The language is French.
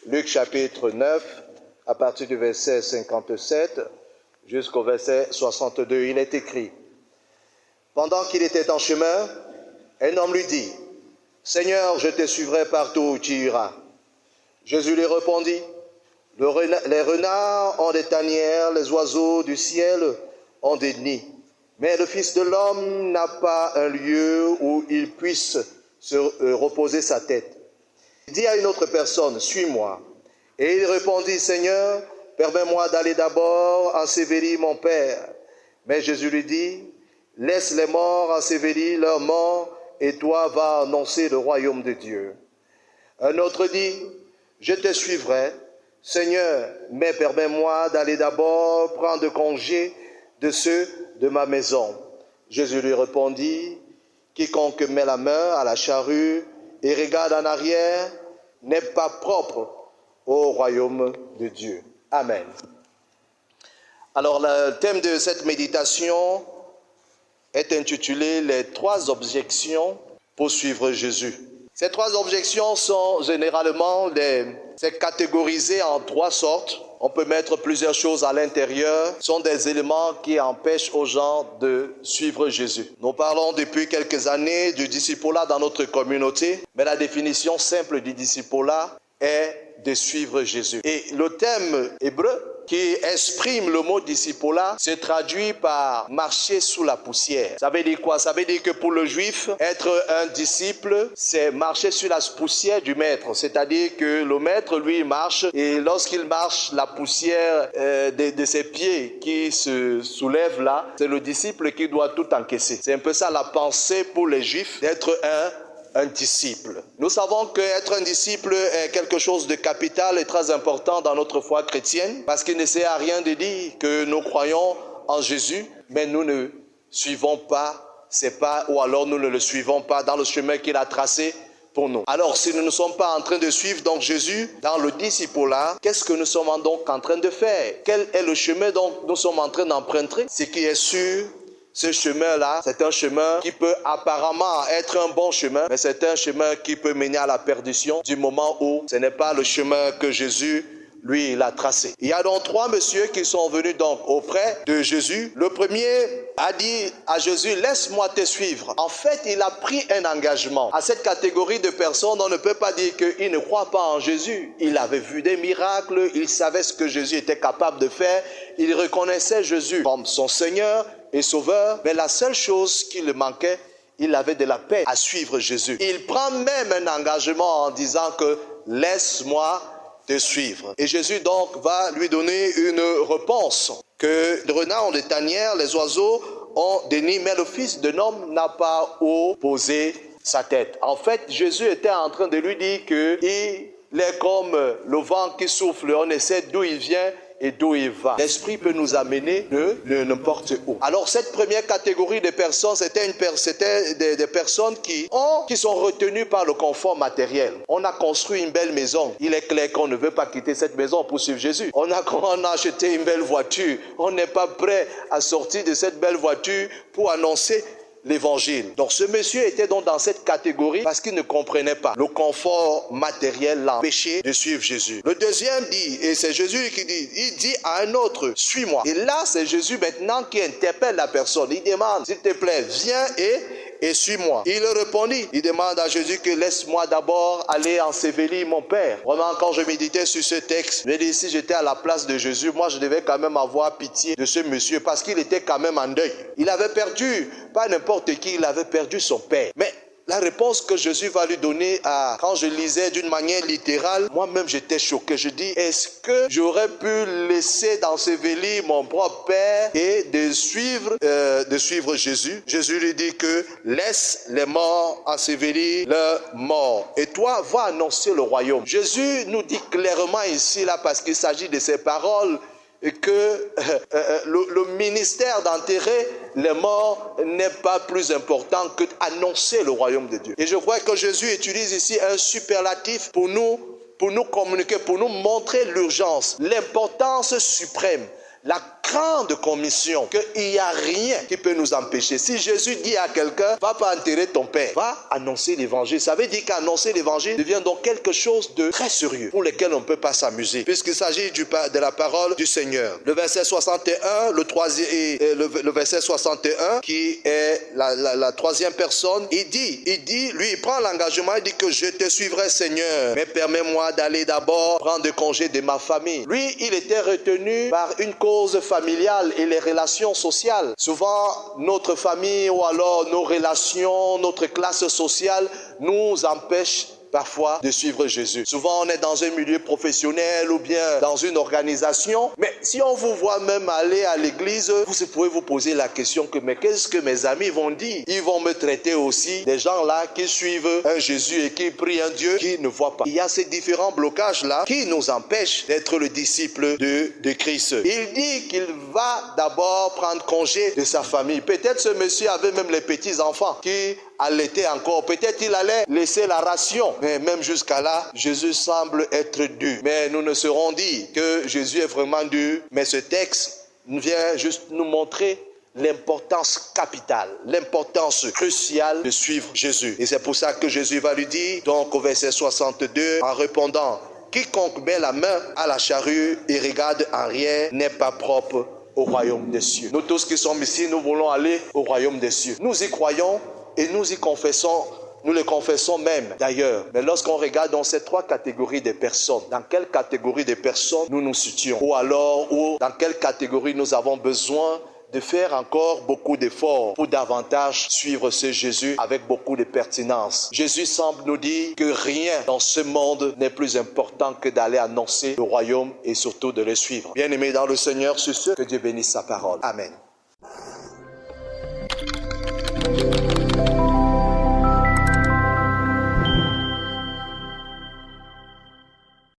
Luc chapitre 9, à partir du verset 57 jusqu'au verset 62, il est écrit: Pendant qu'il était en chemin, un homme lui dit: Seigneur, je te suivrai partout où tu iras. Jésus lui répondit: Les renards ont des tanières, les oiseaux du ciel ont des nids, mais le Fils de l'homme n'a pas un lieu où il puisse se reposer sa tête. Il dit à une autre personne: Suis-moi. Et il répondit: Seigneur, permets-moi d'aller d'abord ensevelir mon Père. Mais Jésus lui dit: Laisse les morts ensevelir leurs morts, et toi va annoncer le royaume de Dieu. Un autre dit: Je te suivrai, Seigneur, mais permets-moi d'aller d'abord prendre congé de ceux de ma maison. Jésus lui répondit: Quiconque met la main à la charrue et regarde en arrière n'est pas propre au royaume de Dieu. Amen. Alors, le thème de cette méditation est intitulé « Les 3 objections pour suivre Jésus ». Ces 3 objections sont généralement c'est catégorisé en 3 sortes. On peut mettre plusieurs choses à l'intérieur. Ce sont des éléments qui empêchent aux gens de suivre Jésus. Nous parlons depuis quelques années du discipulat dans notre communauté, mais la définition simple du discipulat est de suivre Jésus. Et le thème hébreu qui exprime le mot discipulat se traduit par marcher sous la poussière. Ça veut dire quoi? Ça veut dire que pour le juif, être un disciple, c'est marcher sur la poussière du maître. C'est-à-dire que le maître, lui, marche, et lorsqu'il marche, la poussière de ses pieds qui se soulève là, c'est le disciple qui doit tout encaisser. C'est un peu ça la pensée pour les juifs, d'être un disciple. Nous savons qu'être un disciple est quelque chose de capital et très important dans notre foi chrétienne, parce qu'il ne sert à rien de dire que nous croyons en Jésus, mais nous ne suivons pas ses pas, ou alors nous ne le suivons pas dans le chemin qu'il a tracé pour nous. Alors, si nous ne sommes pas en train de suivre donc Jésus dans le discipulat, qu'est-ce que nous sommes donc en train de faire? Quel est le chemin dont nous sommes en train d'emprunter? Ce qui est sûr, ce chemin-là, c'est un chemin qui peut apparemment être un bon chemin, mais c'est un chemin qui peut mener à la perdition du moment où ce n'est pas le chemin que Jésus, lui, il a tracé. Il y a donc 3 messieurs qui sont venus donc auprès de Jésus. Le premier a dit à Jésus: laisse-moi te suivre. En fait, il a pris un engagement. À cette catégorie de personnes, on ne peut pas dire qu'ils ne croient pas en Jésus. Il avait vu des miracles, il savait ce que Jésus était capable de faire, il reconnaissait Jésus comme son Seigneur et Sauveur, mais la seule chose qui lui manquait, il avait de la peine à suivre Jésus. Il prend même un engagement en disant que laisse-moi te suivre. Et Jésus donc va lui donner une réponse, que les renards ont des tanières, les oiseaux ont des nids, mais le Fils de l'homme n'a pas où poser sa tête. En fait, Jésus était en train de lui dire qu'il est comme le vent qui souffle, on ne sait d'où il vient et d'où il va. L'esprit peut nous amener de n'importe où. Alors cette première catégorie de personnes, c'était des personnes qui sont retenues par le confort matériel. On a construit une belle maison. Il est clair qu'on ne veut pas quitter cette maison pour suivre Jésus. On a acheté une belle voiture. On n'est pas prêt à sortir de cette belle voiture pour annoncer l'évangile. Donc ce monsieur était donc dans cette catégorie parce qu'il ne comprenait pas. Le confort matériel l'a empêché de suivre Jésus. Le deuxième dit, et c'est Jésus qui dit, il dit à un autre: suis-moi. Et là c'est Jésus maintenant qui interpelle la personne. Il demande: s'il te plaît, viens et suis-moi. Il répondit, il demande à Jésus que laisse-moi d'abord aller ensevelir mon Père. Vraiment, quand je méditais sur ce texte, je me dis, si j'étais à la place de Jésus, moi je devais quand même avoir pitié de ce monsieur parce qu'il était quand même en deuil. Il avait perdu, pas n'importe qui, il avait perdu son Père. Mais la réponse que Jésus va lui donner quand je lisais d'une manière littérale, moi-même j'étais choqué. Je dis, est-ce que j'aurais pu laisser d'ensevelir mon propre Père et de suivre Jésus? Jésus lui dit que laisse les morts ensevelir leurs morts. Et toi, va annoncer le royaume. Jésus nous dit clairement ici, là, parce qu'il s'agit de ces paroles, que le ministère d'enterrer les morts n'est pas plus important que d'annoncer le royaume de Dieu. Et je crois que Jésus utilise ici un superlatif pour nous communiquer, pour nous montrer l'urgence, l'importance suprême, la grande commission, qu'il n'y a rien qui peut nous empêcher. Si Jésus dit à quelqu'un, va pas enterrer ton père, va annoncer l'évangile. Ça veut dire qu'annoncer l'évangile devient donc quelque chose de très sérieux pour lequel on ne peut pas s'amuser, puisqu'il s'agit de la parole du Seigneur. Le verset 61, le verset 61, qui est la troisième personne, il dit, lui, il prend l'engagement, il dit que je te suivrai, Seigneur, mais permets-moi d'aller d'abord prendre congé de ma famille. Lui, il était retenu par une cause familiale et les relations sociales. Souvent, notre famille ou alors nos relations, notre classe sociale nous empêchent parfois de suivre Jésus. Souvent, on est dans un milieu professionnel ou bien dans une organisation. Mais si on vous voit même aller à l'église, vous pouvez vous poser la question que, mais qu'est-ce que mes amis vont dire? Ils vont me traiter aussi des gens là qui suivent un Jésus et qui prient un Dieu qui ne voit pas. Il y a ces différents blocages là qui nous empêchent d'être le disciple de Christ. Il dit qu'il va d'abord prendre congé de sa famille. Peut-être ce monsieur avait même les petits-enfants qui allaitaient encore. Peut-être il allait laisser la ration. Mais même jusqu'à là, Jésus semble être dur. Mais nous ne saurons dire que Jésus est vraiment dur. Mais ce texte vient juste nous montrer l'importance capitale, l'importance cruciale de suivre Jésus. Et c'est pour ça que Jésus va lui dire, donc au verset 62, en répondant, quiconque met la main à la charrue et regarde en rien n'est pas propre au royaume des cieux. Nous tous qui sommes ici, nous voulons aller au royaume des cieux. Nous y croyons et nous y confessons. Nous le confessons même d'ailleurs. Mais lorsqu'on regarde dans ces trois catégories de personnes, dans quelle catégorie de personnes nous nous situons? Ou alors, dans quelle catégorie nous avons besoin de faire encore beaucoup d'efforts pour davantage suivre ce Jésus avec beaucoup de pertinence. Jésus semble nous dire que rien dans ce monde n'est plus important que d'aller annoncer le royaume et surtout de le suivre. Bien-aimés dans le Seigneur, sur ce, que Dieu bénisse sa parole. Amen.